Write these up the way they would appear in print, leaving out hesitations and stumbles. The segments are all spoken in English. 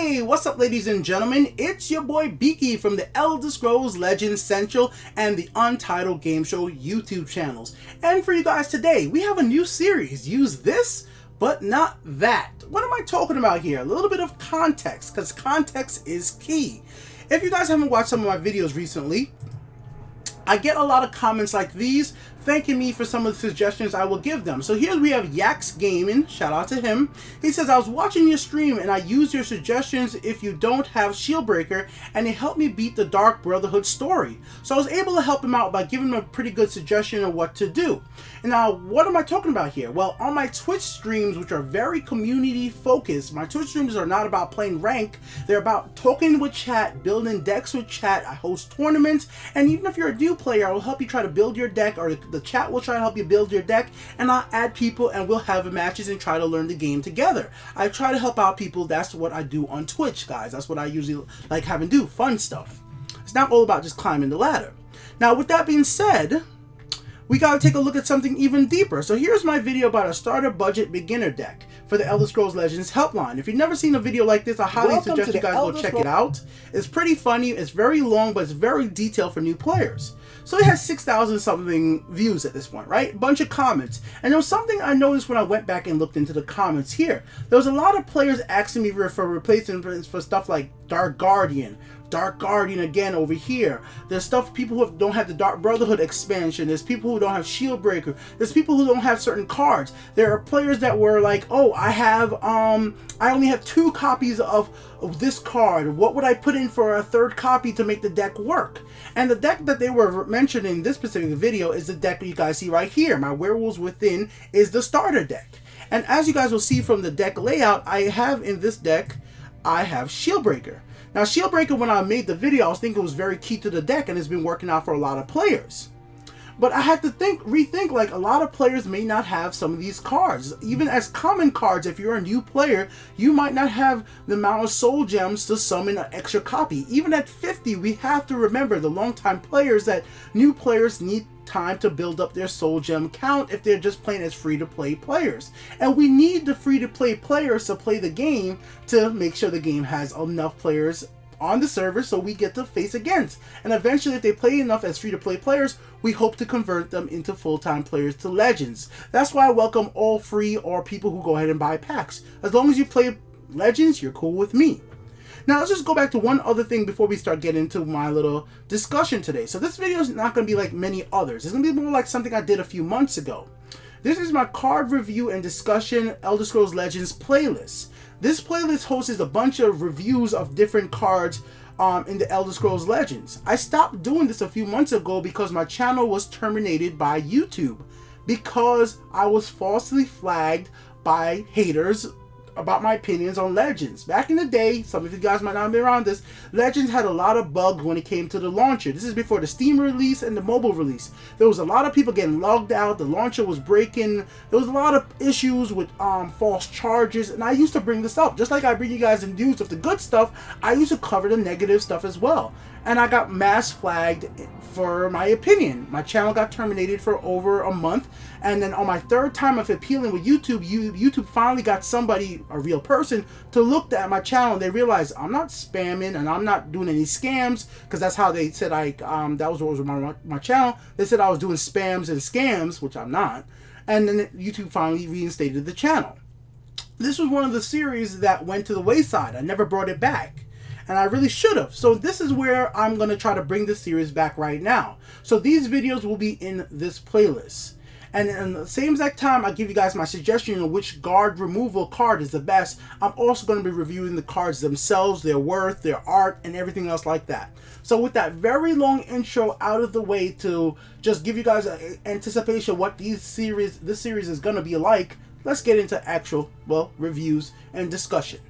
Hey, what's up ladies and gentlemen? It's your boy Beaky from the Elder Scrolls Legends Central and the Untitled Game Show YouTube channels. And for you guys today, we have a new series. Use this, but not that. What am I talking about here? A little bit of context, because context is key. If you guys haven't watched some of my videos recently, I get a lot of comments like these thanking me for some of the suggestions I will give them. So here we have Yaks Gaming, shout out to him. He says, I was watching your stream and I used your suggestions if you don't have Shieldbreaker, and it helped me beat the Dark Brotherhood story. So I was able to help him out by giving him a pretty good suggestion of what to do. And now, what am I talking about here? Well, on my Twitch streams, which are very community focused, my Twitch streams are not about playing rank, they're about talking with chat, building decks with chat. I host tournaments, and even if you're a new player, I will help you try to build your deck, or the chat will try to help you build your deck, and I'll add people and we'll have matches and try to learn the game together. I try to help out people. That's what I do on Twitch, guys. That's what I usually like having do, fun stuff. It's not all about just climbing the ladder. Now, with that being said, we gotta take a look at something even deeper. So here's my video about a starter budget beginner deck for the Elder Scrolls Legends Helpline. If you've never seen a video like this, I highly suggest you guys go check it out. It's pretty funny, it's very long, but it's very detailed for new players. So it has 6,000 something views at this point, right? Bunch of comments. And there was something I noticed when I went back and looked into the comments here. There was a lot of players asking me for replacements for stuff like Dark Guardian again over here. There's stuff, people who don't have the Dark Brotherhood expansion. There's people who don't have Shieldbreaker. There's people who don't have certain cards. There are players that were like, oh, I only have 2 copies of this card. What would I put in for a 3rd copy to make the deck work? And the deck that they were mentioning in this specific video is the deck that you guys see right here. My Werewolves Within is the starter deck. And as you guys will see from the deck layout, I have in this deck, I have Shieldbreaker. Now, Shieldbreaker, when I made the video, I was thinking it was very key to the deck, and it's been working out for a lot of players. But I had to rethink, like, a lot of players may not have some of these cards. Even as common cards, if you're a new player, you might not have the amount of soul gems to summon an extra copy. Even at 50, we have to remember, the longtime players, that new players need time to build up their soul gem count if they're just playing as free-to-play players. And we need the free-to-play players to play the game to make sure the game has enough players on the server so we get to face against. And eventually, if they play enough as free-to-play players, we hope to convert them into full-time players to Legends. That's why I welcome all free or people who go ahead and buy packs. As long as you play Legends, you're cool with me. Now, let's just go back to one other thing before we start getting into my little discussion today. So this video is not going to be like many others. It's going to be more like something I did a few months ago. This is my card review and discussion Elder Scrolls Legends playlist. This playlist hosts a bunch of reviews of different cards in the Elder Scrolls Legends. I stopped doing this a few months ago because my channel was terminated by YouTube because I was falsely flagged by haters about my opinions on Legends. Back in the day, some of you guys might not have been around this, Legends had a lot of bugs when it came to the launcher. This is before the Steam release and the mobile release. There was a lot of people getting logged out, the launcher was breaking, there was a lot of issues with false charges, and I used to bring this up. Just like I bring you guys in news of the good stuff, I used to cover the negative stuff as well. And I got mass flagged for my opinion. My channel got terminated for over a month. And then on my 3rd time of appealing with YouTube, YouTube finally got somebody, a real person, to look at my channel. And they realized I'm not spamming and I'm not doing any scams, because that's how they said that was what was my channel. They said I was doing spams and scams, which I'm not. And then YouTube finally reinstated the channel. This was one of the series that went to the wayside. I never brought it back. And I really should have. So this is where I'm going to try to bring this series back right now. So these videos will be in this playlist. And in the same exact time I give you guys my suggestion on which guard removal card is the best, I'm also going to be reviewing the cards themselves, their worth, their art, and everything else like that. So with that very long intro out of the way to just give you guys an anticipation of what this series is going to be like, let's get into actual, reviews and discussion.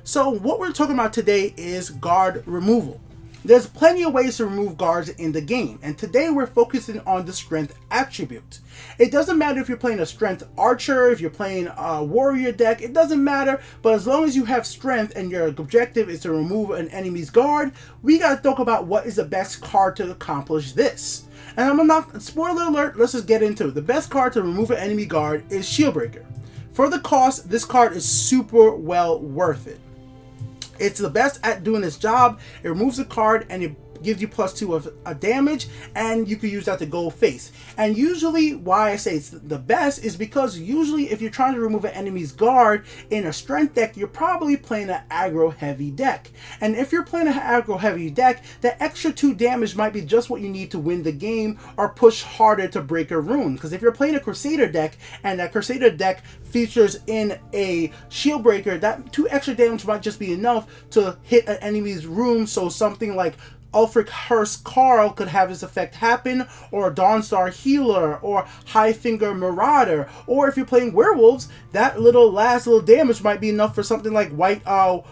So what we're talking about today is guard removal. There's plenty of ways to remove guards in the game, and today we're focusing on the strength attribute. It doesn't matter if you're playing a strength archer, if you're playing a warrior deck, it doesn't matter, but as long as you have strength and your objective is to remove an enemy's guard, we gotta talk about what is the best card to accomplish this. And I'm not, spoiler alert, let's just get into it. The best card to remove an enemy guard is Shieldbreaker. For the cost, this card is super well worth it. It's the best at doing its job. It removes a card and it gives you +2 of a damage, and you can use that to go face. And usually why I say it's the best is because usually if you're trying to remove an enemy's guard in a strength deck, you're probably playing an aggro heavy deck. And if you're playing an aggro heavy deck, the extra 2 damage might be just what you need to win the game or push harder to break a rune. Because if you're playing a Crusader deck and that Crusader deck features in a shield breaker, that 2 extra damage might just be enough to hit an enemy's rune. So something like Ulfric Hearst Carl could have his effect happen, or Dawnstar Healer, or Highfinger Marauder. Or if you're playing werewolves, that last little damage might be enough for something like Wither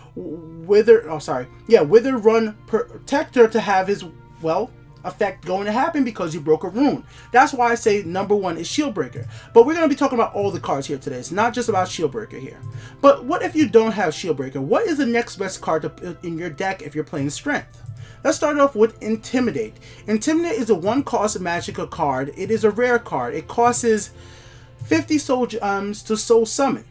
Run Protector to have his, well, effect going to happen because you broke a rune. That's why I say number 1 is Shieldbreaker. But we're going to be talking about all the cards here today. It's not just about Shieldbreaker here. But what if you don't have Shieldbreaker? What is the next best card to put in your deck if you're playing Strength? Let's start off with Intimidate. Intimidate is a 1-cost magical card. It is a rare card. It costs 50 soul gems to soul summon.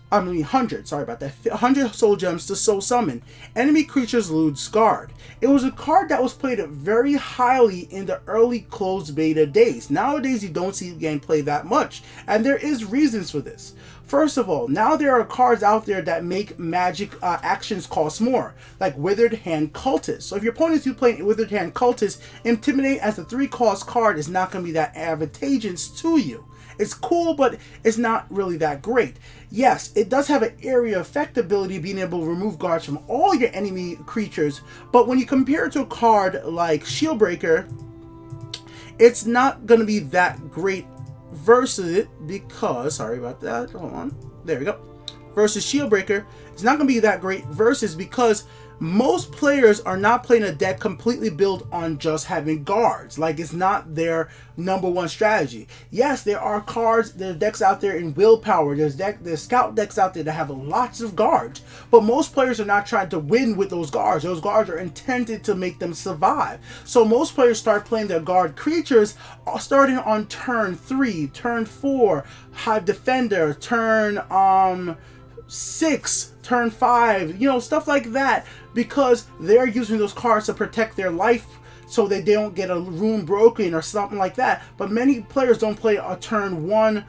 100, sorry about that. 100 soul gems to soul summon. Enemy creatures lose guard. It was a card that was played very highly in the early closed beta days. Nowadays, you don't see the game play that much, and there is reasons for this. First of all, now there are cards out there that make magic actions cost more, like Withered Hand Cultist. So if your opponent is playing Withered Hand Cultist, Intimidate as a 3-cost card is not going to be that advantageous to you. It's cool, but it's not really that great. Yes, it does have an area effect ability, being able to remove guards from all your enemy creatures, but when you compare it to a card like Shieldbreaker, it's not going to be that great versus it because, sorry about that, hold on, there we go, versus Shieldbreaker, it's not going to be that great versus because most players are not playing a deck completely built on just having guards. Like, it's not their number 1 strategy. Yes, there are cards, there are decks out there in Willpower, there's scout decks out there that have lots of guards, but most players are not trying to win with those guards. Those guards are intended to make them survive. So most players start playing their guard creatures starting on turn 3, turn 4, Hive Defender, turn 6, turn 5, you know, stuff like that, because they're using those cards to protect their life so that they don't get a rune broken or something like that. But many players don't play a turn 1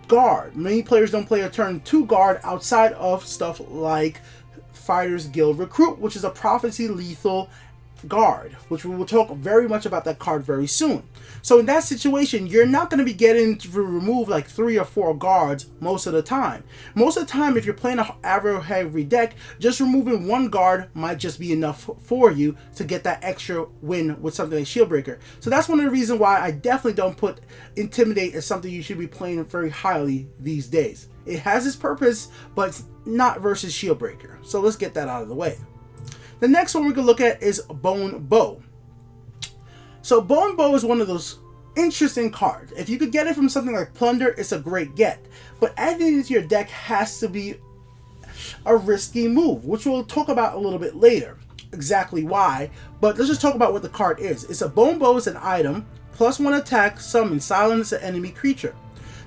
guard. Many players don't play a turn 2 guard outside of stuff like Fighters Guild Recruit, which is a prophecy lethal guard, which we will talk very much about that card very soon. So in that situation, you're not going to be getting to remove like 3 or 4 guards most of the time. Most of the time, if you're playing an aggro heavy deck, just removing 1 guard might just be enough for you to get that extra win with something like Shieldbreaker. So that's one of the reasons why I definitely don't put Intimidate as something you should be playing very highly these days. It has its purpose, but it's not versus Shieldbreaker. So let's get that out of the way. The next one we're going to look at is Bone Bow. So Bone Bow is one of those interesting cards. If you could get it from something like Plunder, it's a great get. But adding it to your deck has to be a risky move, which we'll talk about a little bit later. Exactly why. But let's just talk about what the card is. It's a Bone Bow is an item, +1 attack, summon, silence an enemy creature.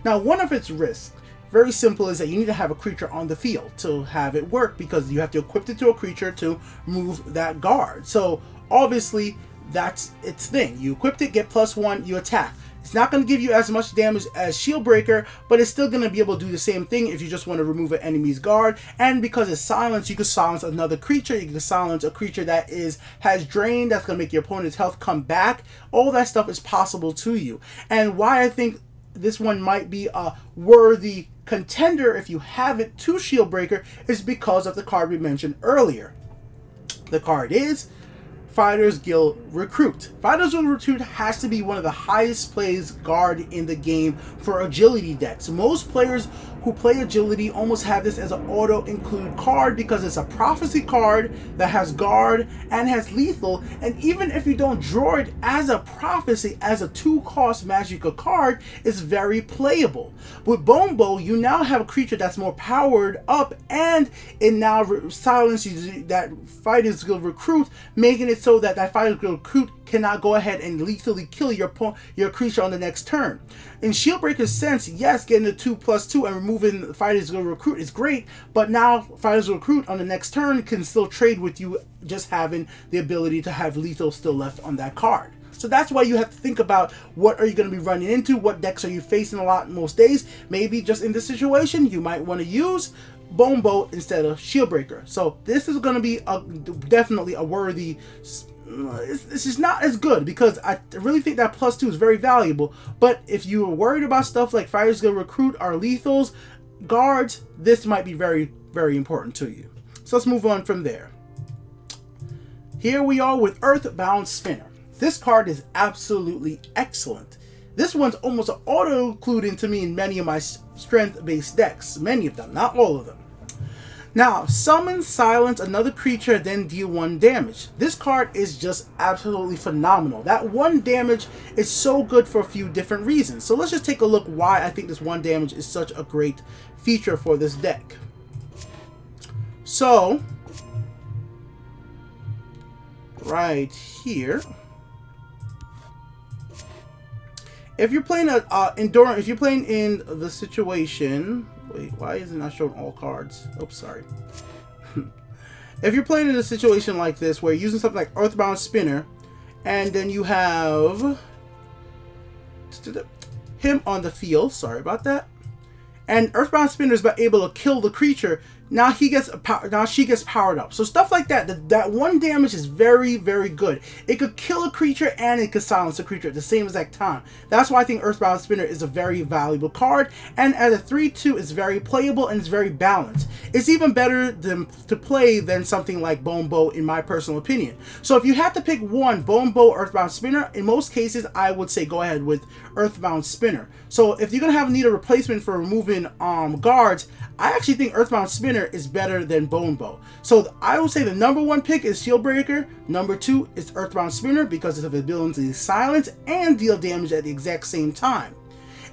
Now, one of its risks, very simple, is that you need to have a creature on the field to have it work, because you have to equip it to a creature to move that guard. So obviously that's its thing. You equip it, get +1, you attack. It's not going to give you as much damage as Shieldbreaker, but it's still going to be able to do the same thing if you just want to remove an enemy's guard. And because it's silence, you can silence another creature. You can silence a creature that has drain, that's going to make your opponent's health come back. All that stuff is possible to you. And why I think this one might be a worthy contender if you have it to Shieldbreaker is because of the card we mentioned earlier. The card is Fighters Guild Recruit. Fighters Guild Recruit has to be one of the highest plays guard in the game for agility decks. Most players who play agility almost have this as an auto include card because it's a prophecy card that has guard and has lethal, and even if you don't draw it as a prophecy, as a 2-cost magical card, it's very playable. With Bone Bow, you now have a creature that's more powered up, and it now silences that Fighters Guild Recruit, making it so that Fighters Guild Recruit cannot go ahead and lethally kill your creature on the next turn. In Shieldbreaker's sense, yes, getting a 2/2 and remove removing Fighters Go Recruit is great, but now Fighters Go Recruit on the next turn can still trade with you, just having the ability to have lethal still left on that card. So that's why you have to think about what are you going to be running into, what decks are you facing a lot most days. Maybe just in this situation, you might want to use Bone Bow instead of Shield Breaker. So this is going to be definitely a worthy. This is not as good because I really think that +2 is very valuable. But if you are worried about stuff like Fighters Go Recruit or lethals, guards, this might be very, very important to you. So let's move on from there. Here we are with Earthbound Spinner. This card is absolutely excellent. This one's almost an auto-including to me in many of my strength-based decks. Many of them, not all of them. Now, summon, silence another creature, then deal 1 damage. This card is just absolutely phenomenal. That 1 damage is so good for a few different reasons. So let's just take a look why I think this 1 damage is such a great feature for this deck. So, right here. If you're playing if you're playing in the situation, wait, why is it not showing all cards? Oops, sorry. If you're playing in a situation like this, where you're using something like Earthbound Spinner, and then you have him on the field, sorry about that, and Earthbound Spinner is able to kill the creature. Now she gets powered up. So stuff like that, that 1 damage is very, very good. It could kill a creature and it could silence a creature at the same exact time. That's why I think Earthbound Spinner is a very valuable card. And at a 3/2, it's very playable and it's very balanced. It's even better to play than something like Bone Bow, in my personal opinion. So if you had to pick one, Bone Bow or Earthbound Spinner, in most cases, I would say go ahead with Earthbound Spinner. So if you're gonna need a replacement for removing guards, I actually think Earthbound Spinner is better than Bone Bow. So I would say the #1 pick is Shield Breaker. #2 is Earthbound Spinner because of the ability to silence and deal damage at the exact same time.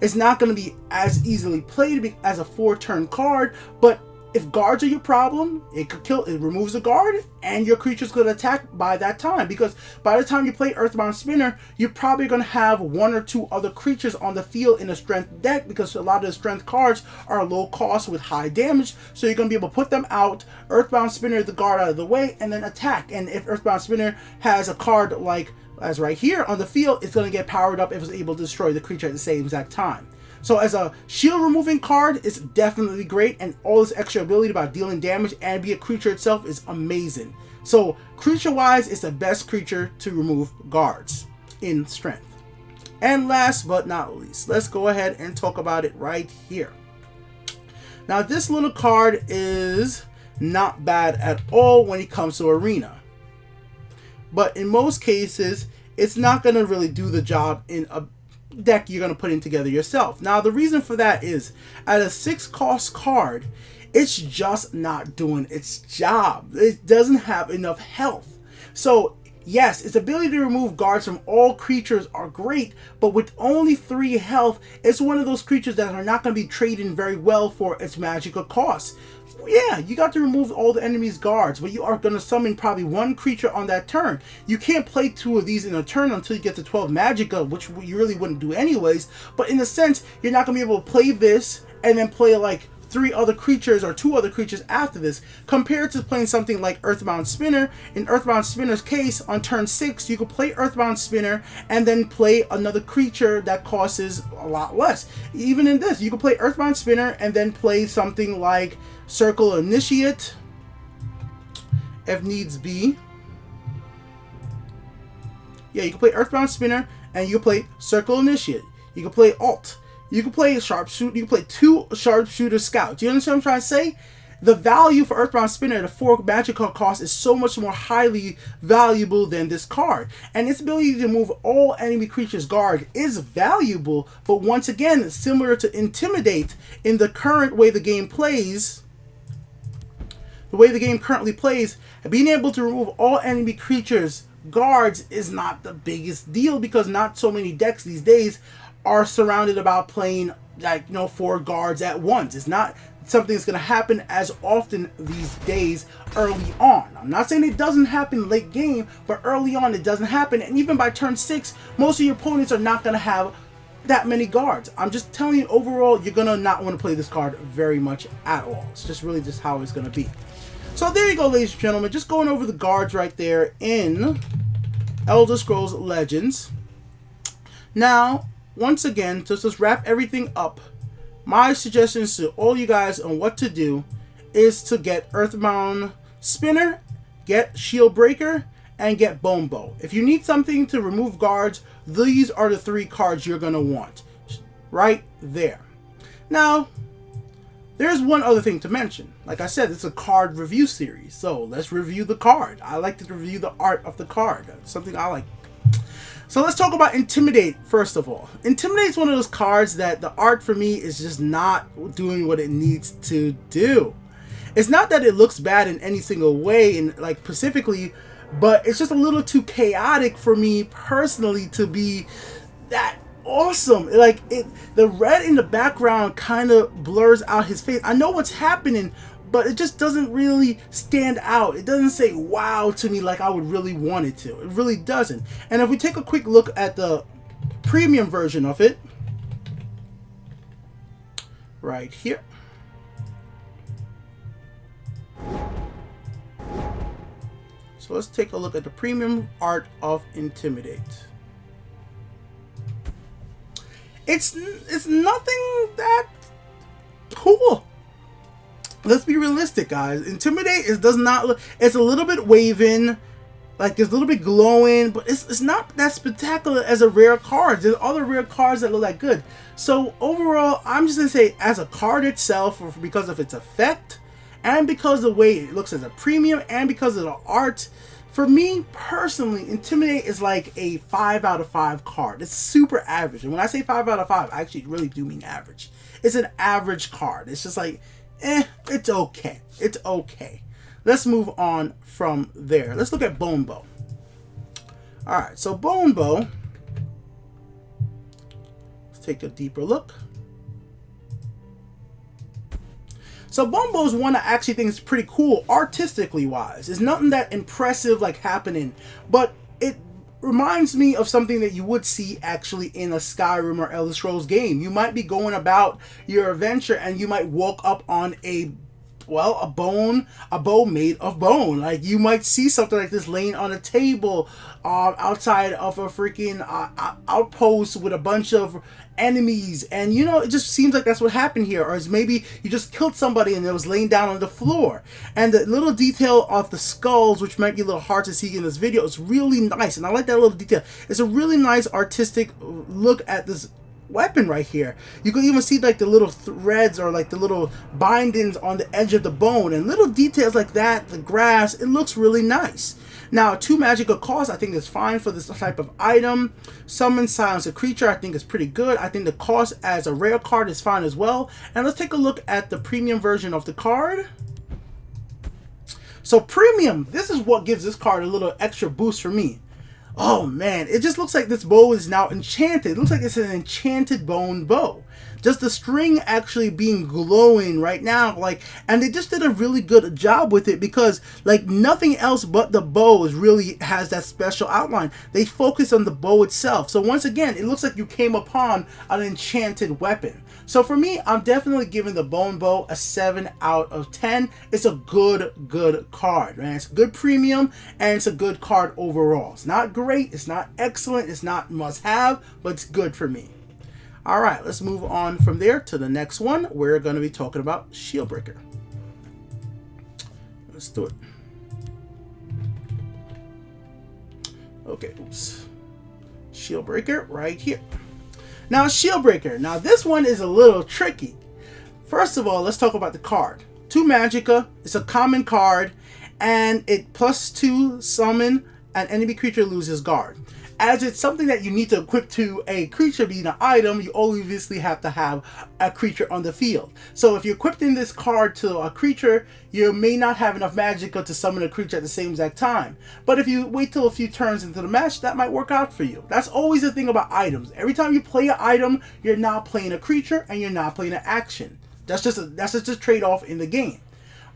It's not going to be as easily played as a 4-turn card, but if guards are your problem, it removes a guard, and your creature's going to attack by that time. Because by the time you play Earthbound Spinner, you're probably going to have 1 or 2 other creatures on the field in a strength deck, because a lot of the strength cards are low cost with high damage. So you're going to be able to put them out, Earthbound Spinner the guard out of the way, and then attack. And if Earthbound Spinner has a card like, as right here on the field, it's going to get powered up if it's able to destroy the creature at the same exact time. So as a shield removing card, it's definitely great, and all this extra ability about dealing damage and be a creature itself is amazing. So creature wise, it's the best creature to remove guards in strength. And last but not least, let's go ahead and talk about it right here. Now this little card is not bad at all when it comes to arena, but in most cases it's not going to really do the job in a deck you're going to put in together yourself. Now the reason for that is, at a 6-cost card, it's just not doing its job. It doesn't have enough health. So yes, its ability to remove guards from all creatures are great, but with only 3 health, it's one of those creatures that are not going to be trading very well for its magical cost. Yeah, you got to remove all the enemy's guards, but you are going to summon probably 1 creature on that turn. You can't play 2 of these in a turn until you get to 12 Magicka, which you really wouldn't do anyways. But in a sense, you're not going to be able to play this and then play like 3 other creatures or 2 other creatures after this, compared to playing something like Earthbound Spinner. In Earthbound Spinner's case, on turn 6, you could play Earthbound Spinner and then play another creature that costs a lot less. Even in this, you could play Earthbound Spinner and then play something like Circle Initiate, if needs be. Yeah, you can play Earthbound Spinner and you can play Circle Initiate. You can play Alt. You can play Sharpshooter. You can play 2 Sharpshooter Scouts. You understand what I'm trying to say? The value for Earthbound Spinner at a 4 magical cost is so much more highly valuable than this card. And its ability to move all enemy creatures' guard is valuable, but once again, similar to Intimidate, in the current way the game plays, the way the game currently plays, being able to remove all enemy creatures' guards is not the biggest deal, because not so many decks these days are surrounded about playing, like, 4 guards at once. It's not something that's going to happen as often these days early on. I'm not saying it doesn't happen late game, but early on it doesn't happen. And even by turn 6, most of your opponents are not going to have that many guards. I'm just telling you, overall, you're gonna not want to play this card very much at all. It's just really just how it's gonna be. So there you go, ladies and gentlemen. Just going over the guards right there in Elder Scrolls Legends. Now, once again, to just wrap everything up, my suggestions to all you guys on what to do is to get Earthbound Spinner, get Shield Breaker, and get Bone Bow. If you need something to remove guards, these are the 3 cards you're going to want. Right there. Now, there's one other thing to mention. Like I said, it's a card review series. So let's review the card. I like to review the art of the card. That's something I like. So let's talk about Intimidate first of all. Intimidate is one of those cards that the art for me is just not doing what it needs to do. It's not that it looks bad in any single way, and like specifically, but it's just a little too chaotic for me personally to be that awesome. Like the red in the background kind of blurs out his face. I know what's happening, but it just doesn't really stand out. It doesn't say wow to me like I would really want it to. It really doesn't. And if we take a quick look at the premium version of it, right here. So let's take a look at the premium art of Intimidate. It's nothing that cool. Let's be realistic, guys. Intimidate does not look. It's a little bit waving, like it's a little bit glowing, but it's not that spectacular as a rare card. There's other rare cards that look that good. So overall, I'm just gonna say, as a card itself, or because of its effect, and because of the way it looks as a premium, and because of the art, for me personally, Intimidate is like a 5 out of 5 card. It's super average, and when I say 5 out of 5, I actually really do mean average. It's an average card. It's just like, it's okay. It's okay. Let's move on from there. Let's look at Bone Bow. Alright, so Bone Bow. Let's take a deeper look. So Bone Bow is one I actually think is pretty cool artistically wise. It's nothing that impressive like happening, but it reminds me of something that you would see actually in a Skyrim or Elder Scrolls game. You might be going about your adventure and you might walk up on a bow made of bone. Like you might see something like this laying on a table outside of a freaking outpost with a bunch of enemies, and you know, it just seems like that's what happened here. Or it's maybe you just killed somebody and it was laying down on the floor, and the little detail of the skulls, which might be a little hard to see in this video, is really nice, and I like that little detail. It's a really nice artistic look at this weapon right here. You can even see like the little threads or like the little bindings on the edge of the bone, and little details like that, the grass. It looks really nice. Now, 2 magical cost I think is fine for this type of item. Summon Silence a Creature I think is pretty good. I think the cost as a rare card is fine as well. And let's take a look at the premium version of the card. So premium, this is what gives this card a little extra boost for me. Oh man, it just looks like this bow is now enchanted. It looks like it's an enchanted bone bow. Just the string actually being glowing right now, like, and they just did a really good job with it, because like nothing else but the bow really has that special outline. They focus on the bow itself. So once again, it looks like you came upon an enchanted weapon. So for me, I'm definitely giving the Bone Bow a 7 out of 10. It's a good card, man. It's a good premium, and it's a good card overall. It's not great, it's not excellent, it's not must have, but it's good for me. Alright, let's move on from there to the next one. We're going to be talking about Shield Breaker. Let's do it. Okay, oops. Shield Breaker right here. Now, Shield Breaker. Now, this one is a little tricky. First of all, let's talk about the card. 2 Magicka. It's a common card, and it +2 summon an enemy creature loses guard. As it's something that you need to equip to a creature being an item, you obviously have to have a creature on the field. So if you're equipping this card to a creature, you may not have enough Magicka to summon a creature at the same exact time. But if you wait till a few turns into the match, that might work out for you. That's always the thing about items. Every time you play an item, you're not playing a creature and you're not playing an action. That's just a trade-off in the game.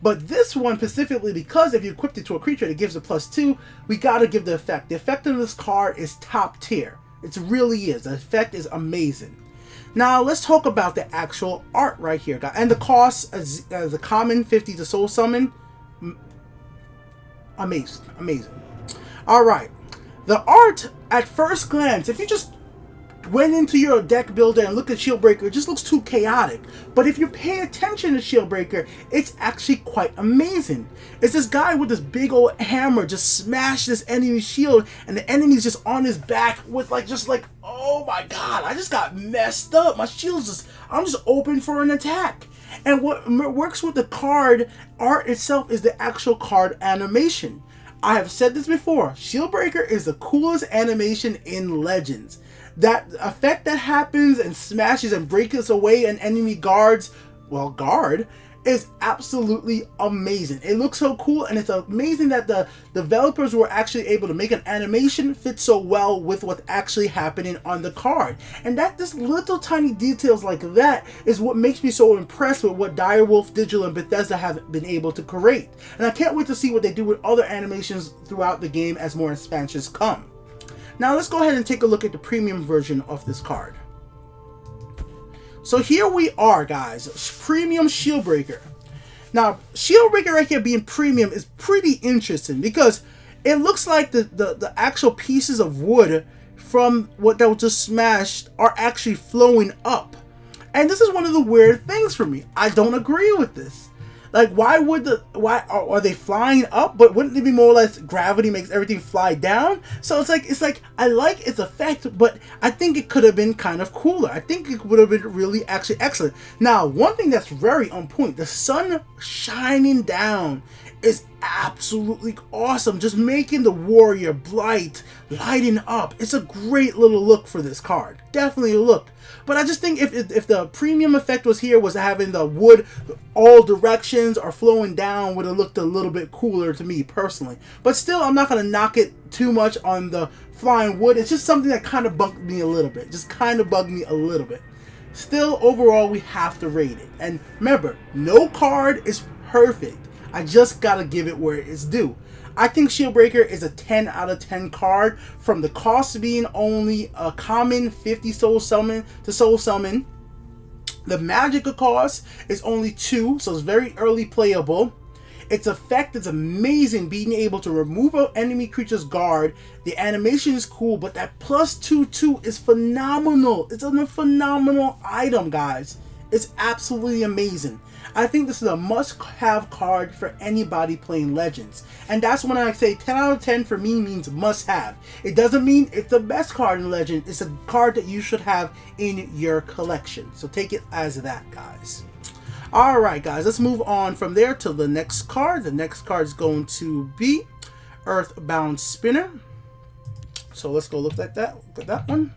But this one specifically, because if you equipped it to a creature, it gives a +2, we gotta give the effect. The effect of this card is top tier. It really is. The effect is amazing. Now let's talk about the actual art right here, guys. And the cost as a common 50 to soul summon. Amazing, amazing. All right, the art at first glance, if you just went into your deck builder and look at Shieldbreaker, it just looks too chaotic. But if you pay attention to Shieldbreaker, it's actually quite amazing. It's this guy with this big old hammer just smash this enemy shield, and the enemy's just on his back with just like, oh my god, I just got messed up. My shield's just, I'm just open for an attack. And what works with the card art itself is the actual card animation. I have said this before, Shieldbreaker is the coolest animation in Legends. That effect that happens and smashes and breaks away an enemy guard is absolutely amazing. It looks so cool, and it's amazing that the developers were actually able to make an animation fit so well with what's actually happening on the card. And that just little tiny details like that is what makes me so impressed with what Direwolf Digital and Bethesda have been able to create. And I can't wait to see what they do with other animations throughout the game as more expansions come. Now let's go ahead and take a look at the premium version of this card. So here we are, guys, premium Shieldbreaker. Now Shieldbreaker right here being premium is pretty interesting because it looks like the actual pieces of wood from what that was just smashed are actually flowing up. And this is one of the weird things for me. I don't agree with this. Like, why are they flying up? But wouldn't it be more or less gravity makes everything fly down? So it's like I like its effect, but I think it could have been kind of cooler. I think it would have been really actually excellent. Now, one thing that's very on point, the sun shining down is absolutely awesome. Just making the warrior blight lighting up. It's a great little look for this card. Definitely a look. But I just think if the premium effect was here, was having the wood all directions or flowing down, would have looked a little bit cooler to me personally. But still, I'm not going to knock it too much on the flying wood. It's just something that kind of bugged me a little bit. Just kind of bugged me a little bit. Still, overall, we have to rate it. And remember, no card is perfect. I just got to give it where it's due. I think Shieldbreaker is a 10 out of 10 card, from the cost being only a common 50 soul summon to soul summon. The magical cost is only 2, so it's very early playable. Its effect is amazing, being able to remove an enemy creature's guard. The animation is cool, but that +2/2 is phenomenal. It's a phenomenal item, guys. It's absolutely amazing. I think this is a must-have card for anybody playing Legends. And that's when I say 10 out of 10 for me means must-have. It doesn't mean it's the best card in Legend. It's a card that you should have in your collection. So take it as that, guys. Alright, guys, let's move on from there to the next card. The next card is going to be Earthbound Spinner. So let's go look at that. Look at that one.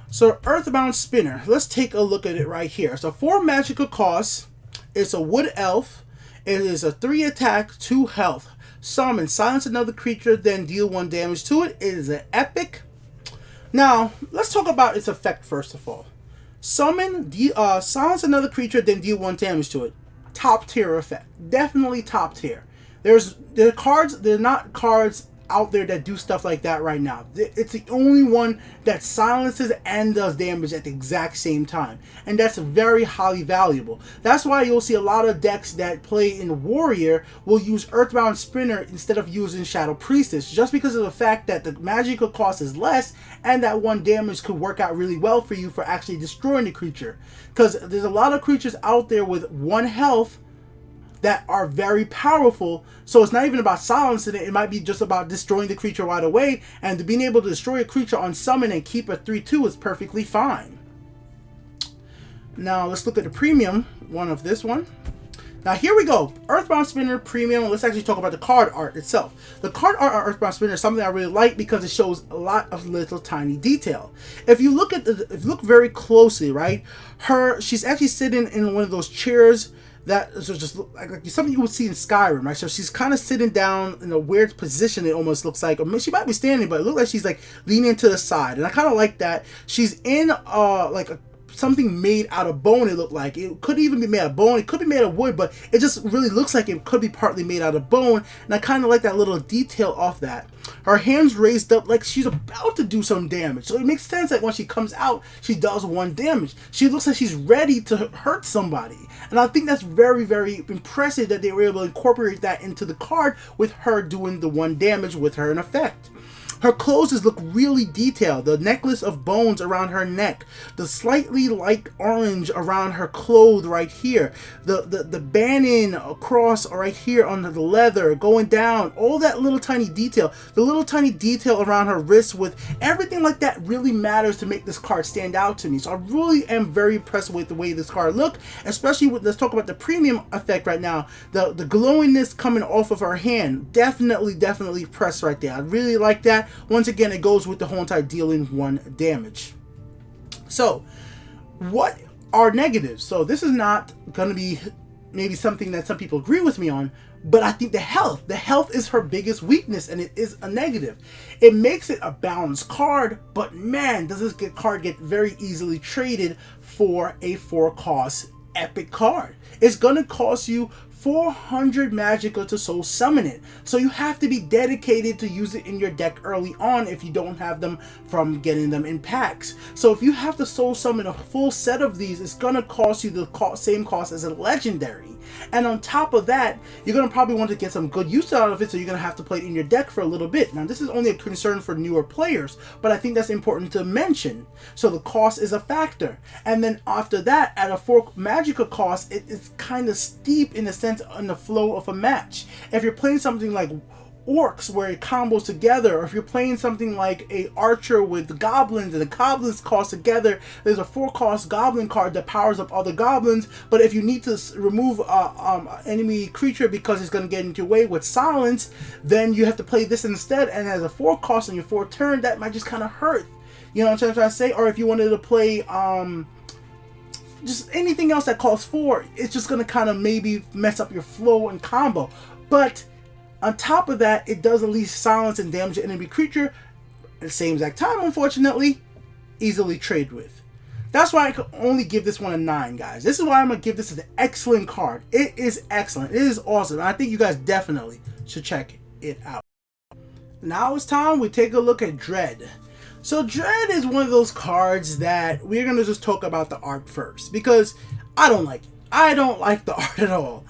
So Earthbound Spinner, let's take a look at it right here. So 4 magical costs. It's a wood elf. It is a 3 attack, 2 health. Summon, silence another creature, then deal 1 damage to it. It is an epic. Now, let's talk about its effect first of all. Summon, silence another creature, then deal 1 damage to it. Top tier effect. Definitely top tier. There are not cards out there that do stuff like that right now. It's the only one that silences and does damage at the exact same time, and that's very highly valuable. That's why you'll see a lot of decks that play in Warrior will use Earthbound Spinner instead of using Shadow Priestess, just because of the fact that the magical cost is less and that 1 damage could work out really well for you for actually destroying the creature, because there's a lot of creatures out there with 1 health that are very powerful. So it's not even about silencing it. It might be just about destroying the creature right away. And being able to destroy a creature on summon and keep a 3/2 is perfectly fine. Now let's look at the premium one of this one. Now here we go. Earthbound Spinner Premium. Let's actually talk about the card art itself. The card art on Earthbound Spinner is something I really like because it shows a lot of little tiny detail. If you look at if you look very closely, right? She's actually sitting in one of those chairs that just like something you would see in Skyrim, right? So she's kind of sitting down in a weird position, it almost looks like. Or she might be standing, but it looks like she's like leaning to the side. And I kind of like that. She's in like something made out of bone. It looked like it could even be made out of bone, it could be made of wood, but it just really looks like it could be partly made out of bone, and I kind of like that little detail off that. Her hands raised up like she's about to do some damage, so it makes sense that when she comes out she does 1 damage. She looks like she's ready to hurt somebody, and I think that's very, very impressive that they were able to incorporate that into the card with her doing the 1 damage with her in effect. Her clothes look really detailed. The necklace of bones around her neck, the slightly light orange around her clothes right here, the banning across right here on the leather going down, all that little tiny detail, the little tiny detail around her wrists, with everything like that really matters to make this card stand out to me. So I really am very impressed with the way this card look, especially with, let's talk about the premium effect right now. The glowiness coming off of her hand, definitely pressed right there. I really like that. Once again, it goes with the whole entire dealing 1 damage. So, what are negatives? So this is not going to be maybe something that some people agree with me on, but I think the health is her biggest weakness, and it is a negative. It makes it a balanced card, but man, does this card get very easily traded for a 4-cost epic card. It's going to cost you 400 magicka to soul summon it, so you have to be dedicated to use it in your deck early on if you don't have them from getting them in packs. So if you have to soul summon a full set of these, it's gonna cost you the same cost as a legendary, and on top of that, you're gonna probably want to get some good use out of it, so you're gonna have to play it in your deck for a little bit. Now this is only a concern for newer players, but I think that's important to mention. So the cost is a factor, and then after that, at a 4 magicka cost, it's kind of steep in the sense on the flow of a match. If you're playing something like orcs where it combos together, or if you're playing something like a archer with goblins and the goblins cost together, there's a 4-cost goblin card that powers up other goblins, but if you need to remove enemy creature because it's going to get into your way with silence, then you have to play this instead, and as a 4-cost on your 4th turn, that might just kind of hurt. You know what I'm trying to say? Or if you wanted to play just anything else that costs 4, it's just going to kind of maybe mess up your flow and combo. But on top of that, it does at least silence and damage the enemy creature at the same exact time, unfortunately, easily trade with. That's why I could only give this one a 9, guys. This is why I'm going to give this an excellent card. It is excellent. It is awesome. I think you guys definitely should check it out. Now it's time we take a look at Dread. So Dread is one of those cards that we're going to just talk about the art first, because I don't like it. I don't like the art at all.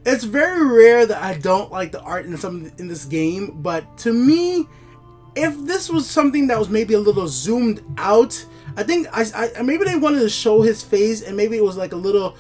It's very rare that I don't like the art in this game, but to me, if this was something that was maybe a little zoomed out, I think maybe they wanted to show his face, and maybe it was like a little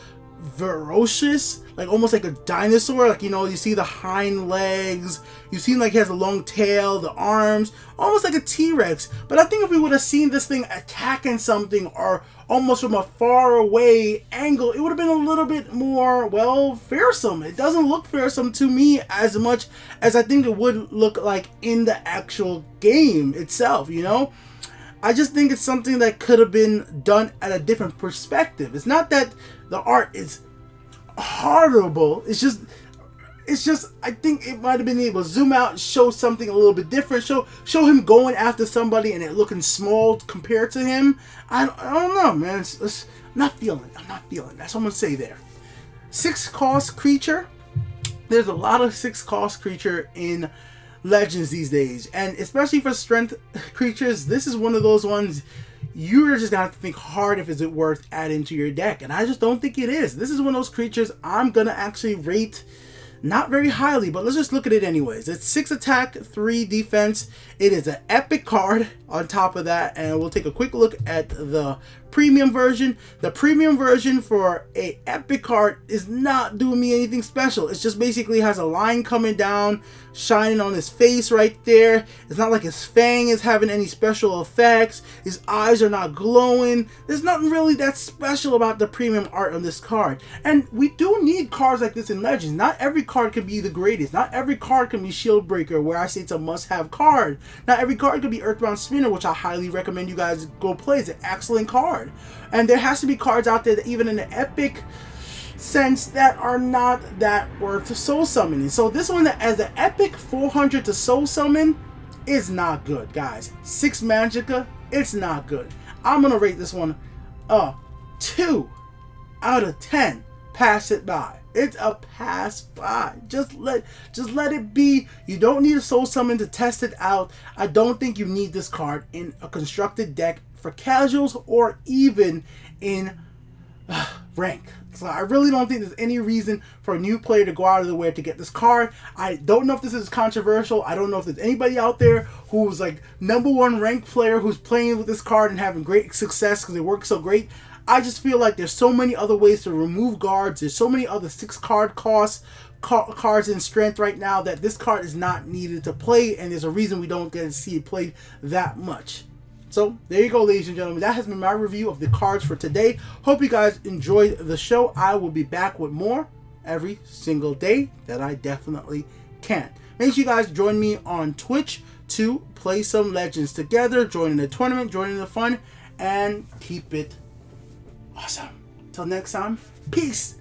ferocious, like almost like a dinosaur, like, you know, you see the hind legs, you see like he has a long tail, the arms, almost like a T-Rex. But I think if we would have seen this thing attacking something, or almost from a far away angle, it would have been a little bit more, well, fearsome. It doesn't look fearsome to me as much as I think it would look like in the actual game itself, you know? I just think it's something that could have been done at a different perspective. It's not that the art is horrible. It's just I think it might have been able to zoom out and show something a little bit different. Show him going after somebody and it looking small compared to him. I don't know, man. I'm not feeling it. I'm not feeling it. That's what I'm gonna say there. 6-cost creature. There's a lot of 6-cost creature in Legends these days, and especially for strength creatures, this is one of those ones you're just gonna have to think hard if it's worth adding to your deck, and I just don't think it is. This is one of those creatures I'm gonna actually rate not very highly, but let's just look at it anyways. It's 6 attack, 3 defense. It is an epic card on top of that, and we'll take a quick look at the premium version. The premium version for a epic card is not doing me anything special. It just basically has a line coming down, shining on his face right there. It's not like his fang is having any special effects. His eyes are not glowing. There's nothing really that special about the premium art on this card. And we do need cards like this in Legends. Not every card can be the greatest. Not every card can be Shield Breaker, where I say it's a must-have card. Not every card can be Earthbound Spinner, which I highly recommend you guys go play. It's an excellent card. And there has to be cards out there that even in the epic sense that are not that worth soul summoning. So this one, as an epic 400 to soul summon, is not good, guys. 6 magicka, it's not good. I'm gonna rate this one 2 out of 10 pass it by. It's a pass by. Just let it be. You don't need a soul summon to test it out. I don't think you need this card in a constructed deck for casuals or even in rank. So I really don't think there's any reason for a new player to go out of the way to get this card. I don't know if this is controversial. I don't know if there's anybody out there who's like #1 ranked player who's playing with this card and having great success because it works so great. I just feel like there's so many other ways to remove guards. There's so many other 6-card costs, cards in strength right now that this card is not needed to play, and there's a reason we don't get to see it played that much. So there you go, ladies and gentlemen. That has been my review of the cards for today. Hope you guys enjoyed the show. I will be back with more every single day that I definitely can. Make sure you guys join me on Twitch to play some Legends together, join in the tournament, join in the fun, and keep it awesome. Till next time, peace.